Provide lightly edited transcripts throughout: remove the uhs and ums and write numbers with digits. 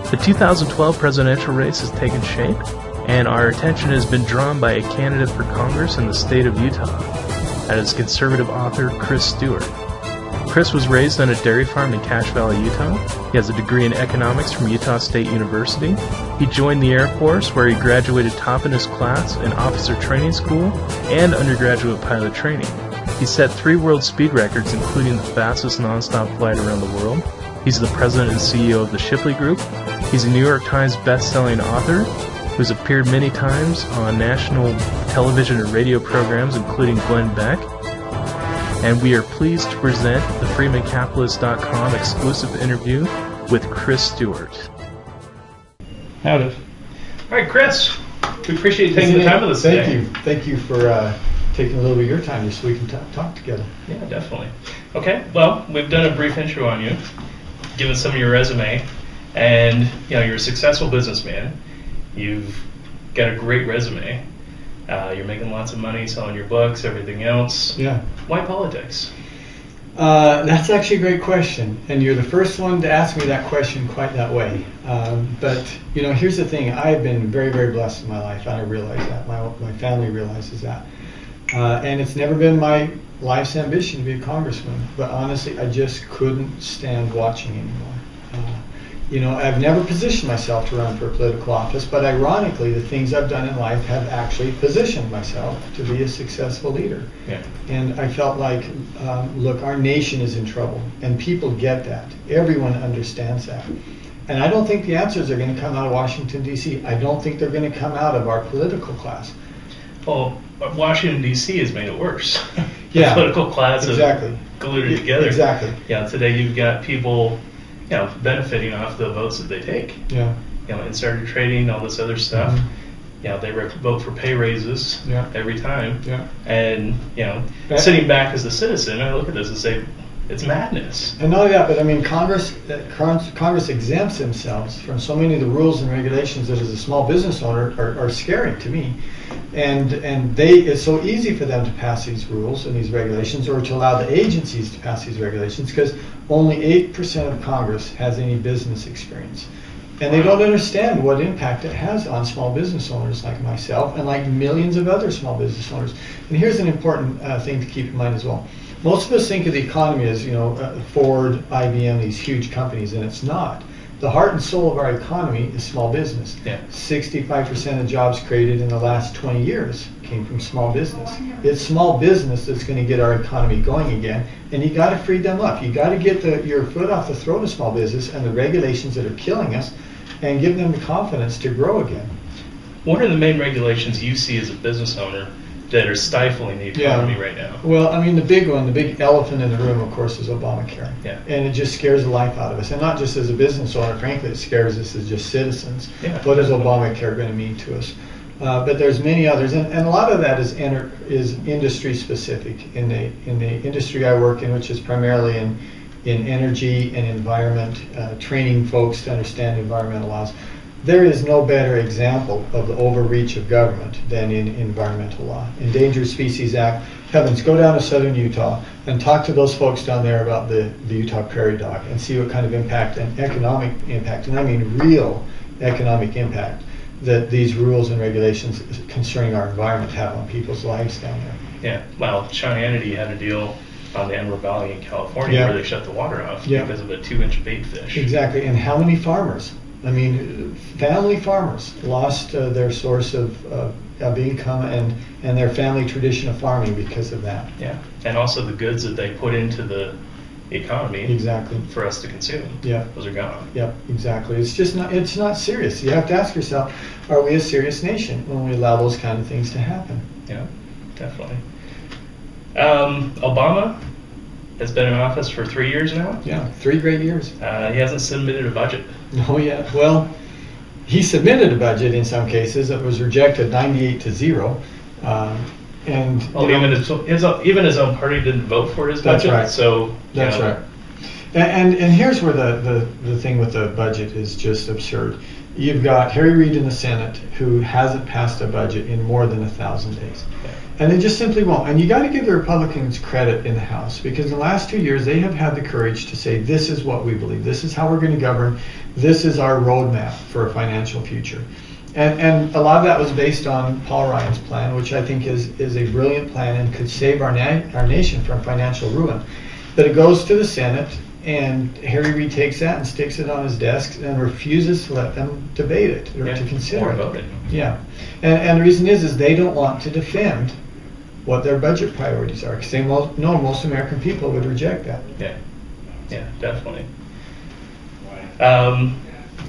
The 2012 presidential race has taken shape, and our attention has been drawn by a candidate for Congress in the state of Utah. That is conservative author Chris Stewart. Chris was raised on a dairy farm in Cache Valley, Utah. He has a degree in economics from Utah State University. He joined the Air Force, where he graduated top in his class in officer training school and undergraduate pilot training. He set 3 world speed records, including the fastest nonstop flight around the world. He's the president and CEO of the Shipley Group. He's a New York Times best-selling author who's appeared many times on national television and radio programs, including Glenn Beck. And we are pleased to present the FreemenCapitalist.com exclusive interview with Chris Stewart. Howdy. All right, Chris, we appreciate you taking the time with us today. Thank you for taking a little bit of your time just so we can talk together. Yeah, definitely. Okay, well, we've done a brief intro on you, given some of your resume, and you're a successful businessman. You've got a great resume. You're making lots of money selling your books, everything else. Yeah. Why politics? That's actually a great question, and you're the first one to ask me that question quite that way. But here's the thing: I've been very, very blessed in my life. I realize that. My family realizes that, and it's never been my life's ambition to be a congressman. But honestly, I just couldn't stand watching anymore. I've never positioned myself to run for a political office, but ironically, the things I've done in life have actually positioned myself to be a successful leader. Yeah. And I felt like, look, our nation is in trouble, and people get that. Everyone understands that. And I don't think the answers are going to come out of Washington, D.C. I don't think they're going to come out of our political class. Well, Washington, D.C. has made it worse. Yeah. The political class exactly. Have glued it together. Exactly. Yeah, today you've got people benefiting off the votes that they take. Yeah. Insider trading, all this other stuff. Mm-hmm. They vote for pay raises every time. Yeah. And, sitting back as a citizen, I look at this and say, it's madness. And not only that, but Congress exempts themselves from so many of the rules and regulations that as a small business owner are scary to me. And it's so easy for them to pass these rules and these regulations, or to allow the agencies to pass these regulations, because only 8% of Congress has any business experience. And they don't understand what impact it has on small business owners like myself and like millions of other small business owners. And here's an important thing to keep in mind as well. Most of us think of the economy as, Ford, IBM, these huge companies, and it's not. The heart and soul of our economy is small business. Yeah. 65% of jobs created in the last 20 years came from small business. It's small business that's going to get our economy going again, and you got to free them up. You got to get your foot off the throat of small business and the regulations that are killing us, and give them the confidence to grow again. What are the main regulations you see as a business owner that are stifling the economy right now? Well, the big one, the big elephant in the room, of course, is Obamacare. Yeah. And it just scares the life out of us. And not just as a business owner, frankly, it scares us as just citizens. Yeah. What is Obamacare going to mean to us? But there's many others, and a lot of that is industry specific. In the industry I work in, which is primarily in energy and environment, training folks to understand environmental laws. There is no better example of the overreach of government than in environmental law. Endangered Species Act, heavens, go down to southern Utah and talk to those folks down there about the Utah prairie dog and see what kind of impact and economic impact, and I mean real economic impact, that these rules and regulations concerning our environment have on people's lives down there. Yeah, well, Sean Hannity had a deal on the Emerald Valley in California where they shut the water off because of a 2-inch bait fish. Exactly, and how many farmers? Family farmers lost their source of income and their family tradition of farming because of that. Yeah, and also the goods that they put into the economy for us to consume. Yeah, those are gone. Yep, exactly. It's not serious. You have to ask yourself, are we a serious nation when we allow those kind of things to happen? Yeah, definitely. Obama has been in office for 3 years now. Yeah, 3 great years. He hasn't submitted a budget. Oh yeah. Well, he submitted a budget in some cases. It was rejected 98-0. And even his own party didn't vote for his budget. That's right. So that's right. And here's where the thing with the budget is just absurd. You've got Harry Reid in the Senate, who hasn't passed a budget in more than 1,000 days. And they just simply won't. And you got to give the Republicans credit in the House, because in the last 2 years they have had the courage to say, this is what we believe, this is how we're going to govern, this is our roadmap for a financial future. And a lot of that was based on Paul Ryan's plan, which I think is a brilliant plan and could save our nation from financial ruin. But it goes to the Senate, and Harry Reid takes that and sticks it on his desk and refuses to let them debate it or to consider it. Yeah, and the reason is they don't want to defend what their budget priorities are, because they know most American people would reject that. Yeah, definitely.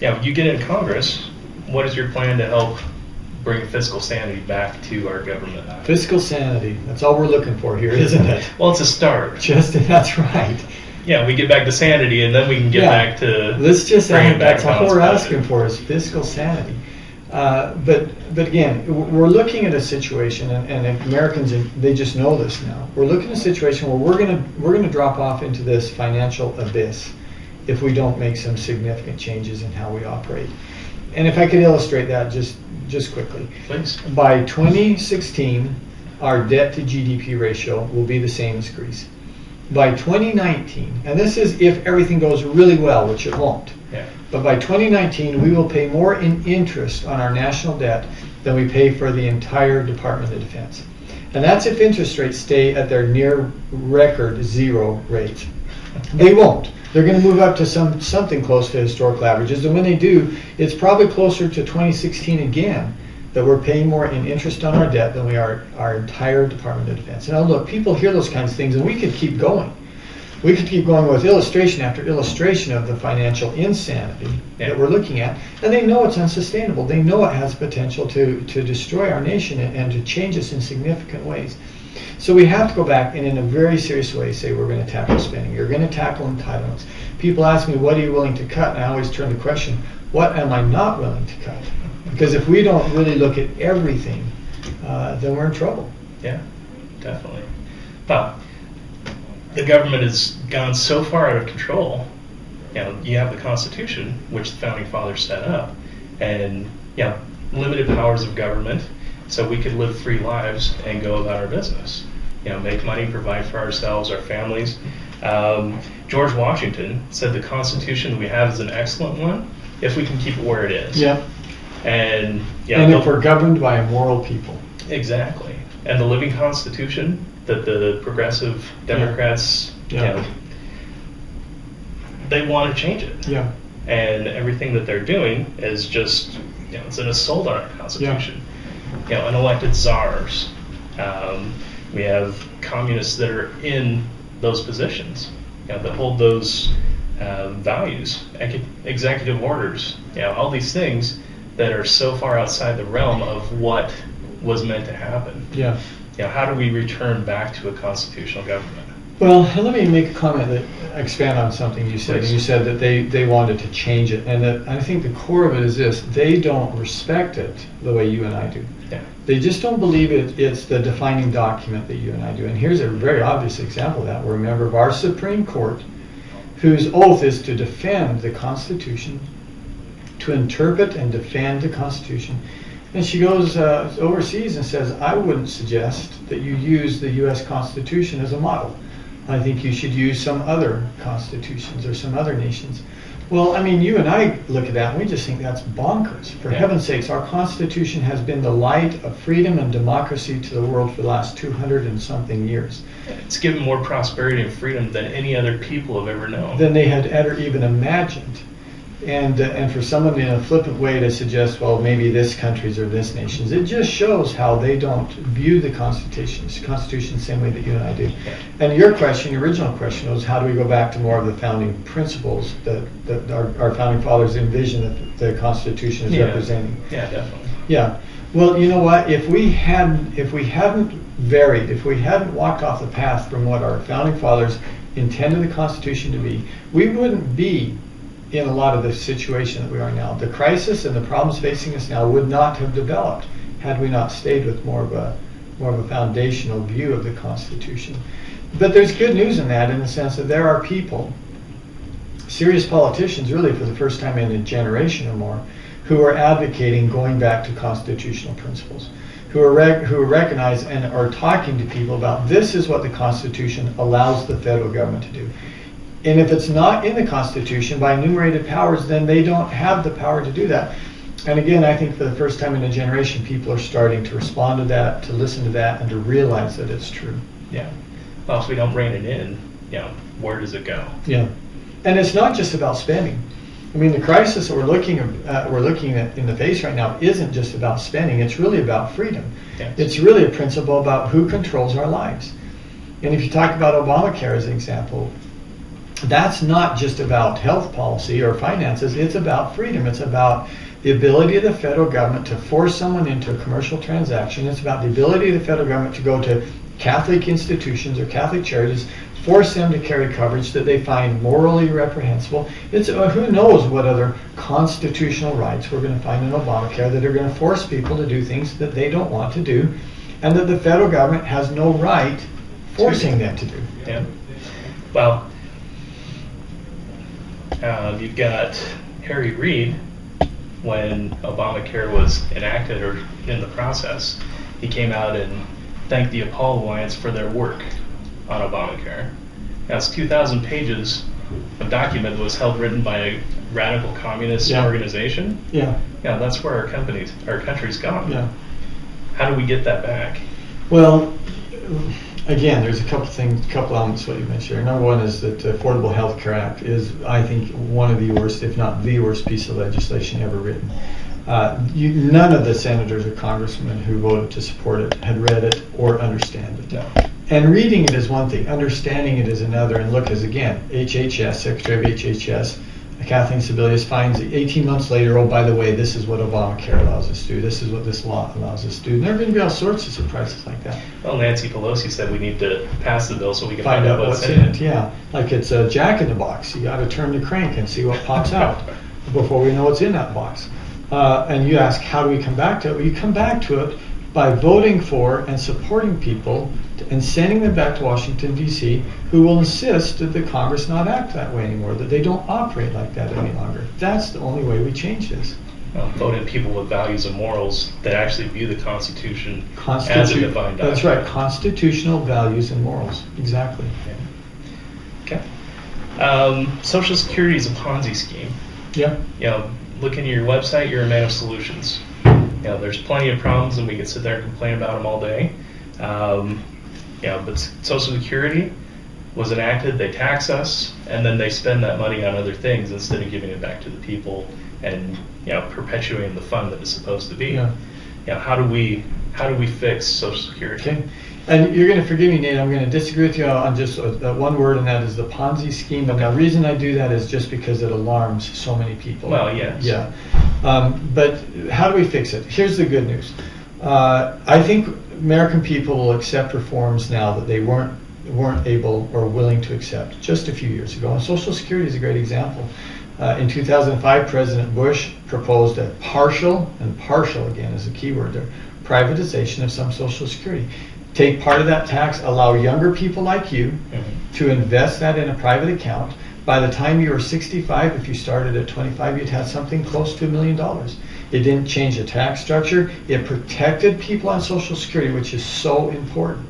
You get in Congress. What is your plan to help bring fiscal sanity back to our government? Fiscal sanity. That's all we're looking for here, isn't it? Well, it's a start. That's right. Yeah, we get back to sanity, and then we can get back to. Let's just add, that's all we're asking for is fiscal sanity. But again, we're looking at a situation, and Americans, they just know this now. We're looking at a situation where we're gonna drop off into this financial abyss if we don't make some significant changes in how we operate. And if I could illustrate that just quickly. Please. By 2016, our debt to GDP ratio will be the same as Greece. By 2019, and this is if everything goes really well, which it won't, but by 2019 we will pay more in interest on our national debt than we pay for the entire Department of Defense. And that's if interest rates stay at their near record zero rate. They won't. They're going to move up to something close to historical averages, and when they do, it's probably closer to 2016 again that we're paying more in interest on our debt than we are our entire Department of Defense. Now look, people hear those kinds of things, and we could keep going. We could keep going with illustration after illustration of the financial insanity that we're looking at, and they know it's unsustainable. They know it has potential to destroy our nation and to change us in significant ways. So we have to go back and in a very serious way say we're going to tackle spending. You're going to tackle entitlements. People ask me, what are you willing to cut? And I always turn the question, what am I not willing to cut? Because if we don't really look at everything, then we're in trouble. Yeah, definitely. Well, the government has gone so far out of control. You have the Constitution, which the Founding Fathers set up, and limited powers of government, so we could live free lives and go about our business. Make money, provide for ourselves, our families. George Washington said the Constitution that we have is an excellent one if we can keep it where it is. And if we're governed by a moral people. Exactly. And the living Constitution that the progressive Democrats, they want to change it. And everything that they're doing is just, it's an assault on our Constitution. Unelected czars. We have communists that are in those positions, that hold those values, executive orders, all these things that are so far outside the realm of what was meant to happen. How do we return back to a constitutional government? Well, let me make a comment that expand on something you said. You said that they wanted to change it, and that I think the core of it is this: they don't respect it the way you and I do. They just don't believe it's the defining document that you and I do. And here's a very obvious example of that. We're a member of our Supreme Court, whose oath is to defend the Constitution, to interpret and defend the Constitution. And she goes overseas and says, I wouldn't suggest that you use the U.S. Constitution as a model. I think you should use some other constitutions or some other nations. Well, I mean, you and I look at that and we just think that's bonkers. For heaven's sakes, our Constitution has been the light of freedom and democracy to the world for the last 200 and something years. It's given more prosperity and freedom than any other people have ever known. Than they had ever even imagined. And for someone in a flippant way to suggest, well, maybe this country's or this nation's, it just shows how they don't view the Constitution the same way that you and I do. And your original question was, how do we go back to more of the founding principles that our founding fathers envisioned that the Constitution is representing? Yeah, definitely. Yeah. Well, you know what? If we hadn't varied, if we hadn't walked off the path from what our founding fathers intended the Constitution to be, we wouldn't be in a lot of the situation that we are now. The crisis and the problems facing us now would not have developed had we not stayed with more of a foundational view of the Constitution. But there's good news in that, in the sense that there are people, serious politicians really for the first time in a generation or more, who are advocating going back to constitutional principles, who recognize and are talking to people about this is what the Constitution allows the federal government to do. And if it's not in the Constitution by enumerated powers, then they don't have the power to do that. And again, I think for the first time in a generation, people are starting to respond to that, to listen to that, and to realize that it's true. Yeah. Well, if we don't rein it in, where does it go? Yeah. And it's not just about spending. I mean, the crisis that we're looking at in the face right now isn't just about spending. It's really about freedom. Yes. It's really a principle about who controls our lives. And if you talk about Obamacare as an example, that's not just about health policy or finances. It's about freedom. It's about the ability of the federal government to force someone into a commercial transaction. It's about the ability of the federal government to go to Catholic institutions or Catholic charities, force them to carry coverage that they find morally reprehensible. It's who knows what other constitutional rights we're going to find in Obamacare that are going to force people to do things that they don't want to do, and that the federal government has no right forcing them to do. Yeah. Well, you've got Harry Reid. When Obamacare was enacted or in the process, he came out and thanked the Apollo Alliance for their work on Obamacare. Now, it's 2,000 pages of document that was written by a radical communist organization. Yeah. Yeah, that's where our country's gone. Yeah. How do we get that back? Well, again, there's a couple elements what you mentioned here. Number one is that the Affordable Health Care Act is, I think, one of the worst, if not the worst piece of legislation ever written. None of the senators or congressmen who voted to support it had read it or understand it. No. And reading it is one thing, understanding it is another. And look, as again, HHS, Secretary of HHS, Kathleen Sebelius finds 18 months later, oh, by the way, this is what Obamacare allows us to do. This is what this law allows us to do. And there are going to be all sorts of surprises like that. Well, Nancy Pelosi said we need to pass the bill so we can Find out what's in it. Yeah, like it's a jack in the box. You got to turn the crank and see what pops out before we know what's in that box. And you ask, how do we come back to it? Well, you come back to it by voting for and supporting people and sending them back to Washington, D.C., who will insist that the Congress not act that way anymore, that they don't operate like that any longer. That's the only way we change this. Voting people with values and morals that actually view the Constitution as a divine document. That's right, constitutional values and morals. Exactly. Yeah. Okay. Social Security is a Ponzi scheme. Yeah. Look into your website, you're a man of solutions. There's plenty of problems, and we can sit there and complain about them all day. But Social Security was enacted, they tax us, and then they spend that money on other things instead of giving it back to the people and perpetuating the fund that it's supposed to be. How do we fix Social Security? Okay. And you're going to forgive me, Nate, I'm going to disagree with you on just one word, and that is the Ponzi scheme. And the reason I do that is just because it alarms so many people. Well, yes. Yeah. But how do we fix it? Here's the good news. I think American people will accept reforms now that they weren't able or willing to accept just a few years ago. And Social Security is a great example. In 2005, President Bush proposed a partial again is a key word there, privatization of some Social Security. Take part of that tax, allow younger people like you to invest that in a private account. By the time you were 65, if you started at 25, you'd have something close to $1 million. It didn't change the tax structure. It protected people on Social Security, which is so important.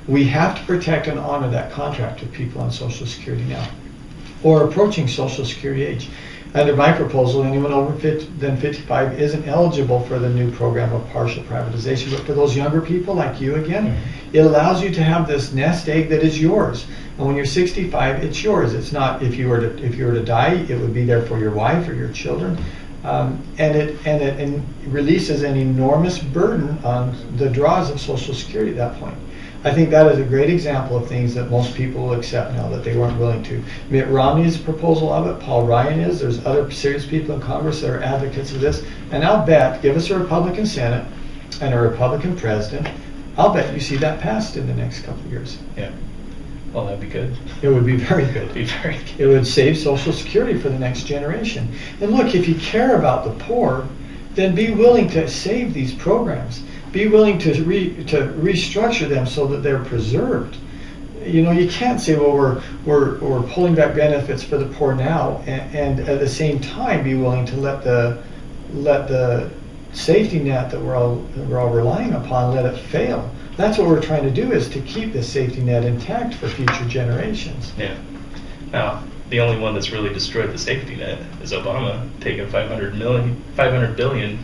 We have to protect and honor that contract with people on Social Security now, or approaching Social Security age. Under my proposal, anyone over than 55 isn't eligible for the new program of partial privatization. But for those younger people like you, again, it allows you to have this nest egg that is yours. And when you're 65, it's yours. It's not if you were to die, it would be there for your wife or your children. And it releases an enormous burden on the draws of Social Security at that point. I think that is a great example of things that most people will accept now that they weren't willing to. Mitt Romney's proposal of it, Paul Ryan is, there's other serious people in Congress that are advocates of this, and I'll bet, give us a Republican Senate and a Republican President, I'll bet you see that passed in the next couple of years. Yeah. Well, that'd be good. It would be very good. It'd be very good. It would save Social Security for the next generation. And look, if you care about the poor, then be willing to save these programs. Be willing to restructure them so that they're preserved. You can't say, well, we're pulling back benefits for the poor now, and at the same time be willing to let the let the safety net that we're all relying upon, let it fail. That's what we're trying to do, is to keep this safety net intact for future generations. Yeah. Now, the only one that's really destroyed the safety net is Obama, taking $500 billion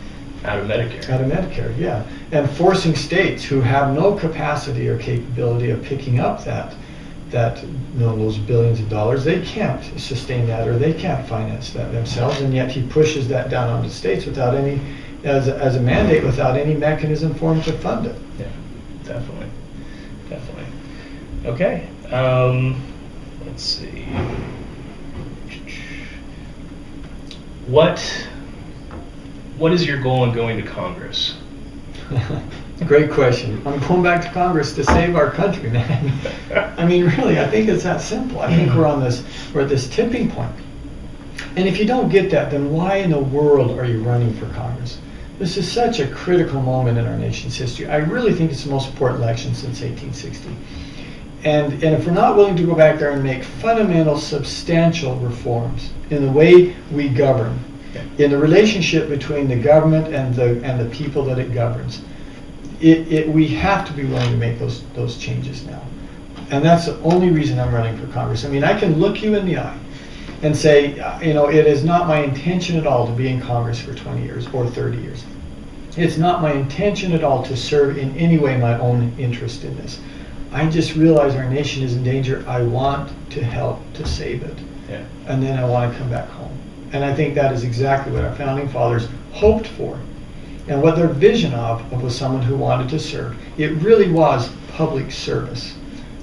out of Medicare. Out of Medicare, yeah. And forcing states who have no capacity or capability of picking up those billions of dollars, they can't sustain that, or they can't finance that themselves, and yet he pushes that down onto states without any, as a mandate, without any mechanism for them to fund it. Yeah, definitely. Okay, let's see. What is your goal in going to Congress? Great question. I'm going back to Congress to save our country, man. I mean, really, I think it's that simple. I think we're at this tipping point. And if you don't get that, then why in the world are you running for Congress? This is such a critical moment in our nation's history. I really think it's the most important election since 1860. And if we're not willing to go back there and make fundamental, substantial reforms in the way we govern, in the relationship between the government and the people that it governs, we have to be willing to make those changes now. And that's the only reason I'm running for Congress. I mean, I can look you in the eye and say, it is not my intention at all to be in Congress for 20 years or 30 years. It's not my intention at all to serve in any way my own interest in this. I just realize our nation is in danger. I want to help to save it. Yeah. And then I want to come back home. And I think that is exactly what our founding fathers hoped for, and what their vision of was someone who wanted to serve. It really was public service,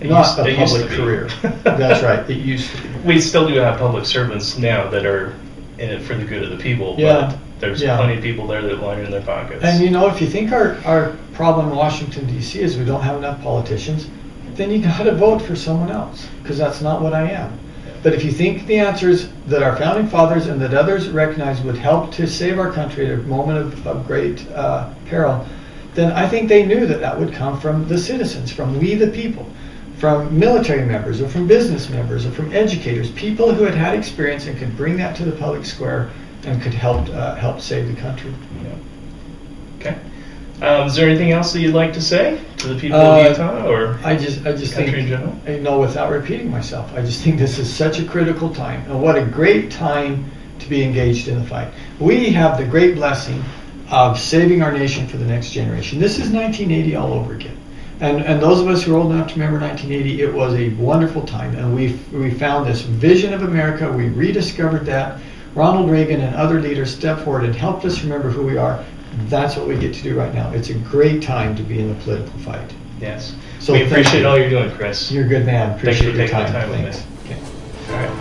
not a public career. That's right, it used to be. We still do have public servants now that are in it for the good of the people, but there's plenty of people there that line in their pockets. And if you think our problem in Washington, D.C. is we don't have enough politicians, then you got to vote for someone else, because that's not what I am. But if you think the answers that our founding fathers and that others recognize would help to save our country at a moment of great peril, then I think they knew that would come from the citizens, from we the people, from military members, or from business members, or from educators, people who had experience and could bring that to the public square and could help save the country. Yeah. Okay. Is there anything else that you'd like to say to the people of Utah, or I just country think, in general? Without repeating myself, I just think this is such a critical time, and what a great time to be engaged in the fight. We have the great blessing of saving our nation for the next generation. This is 1980 all over again. And those of us who are old enough to remember 1980, it was a wonderful time, and we found this vision of America. We rediscovered that. Ronald Reagan and other leaders stepped forward and helped us remember who we are. That's what we get to do right now. It's a great time to be in the political fight. Yes. So we appreciate all you're doing, Chris. You're a good man. Appreciate Thanks for taking your time. the time with me. Okay. All right.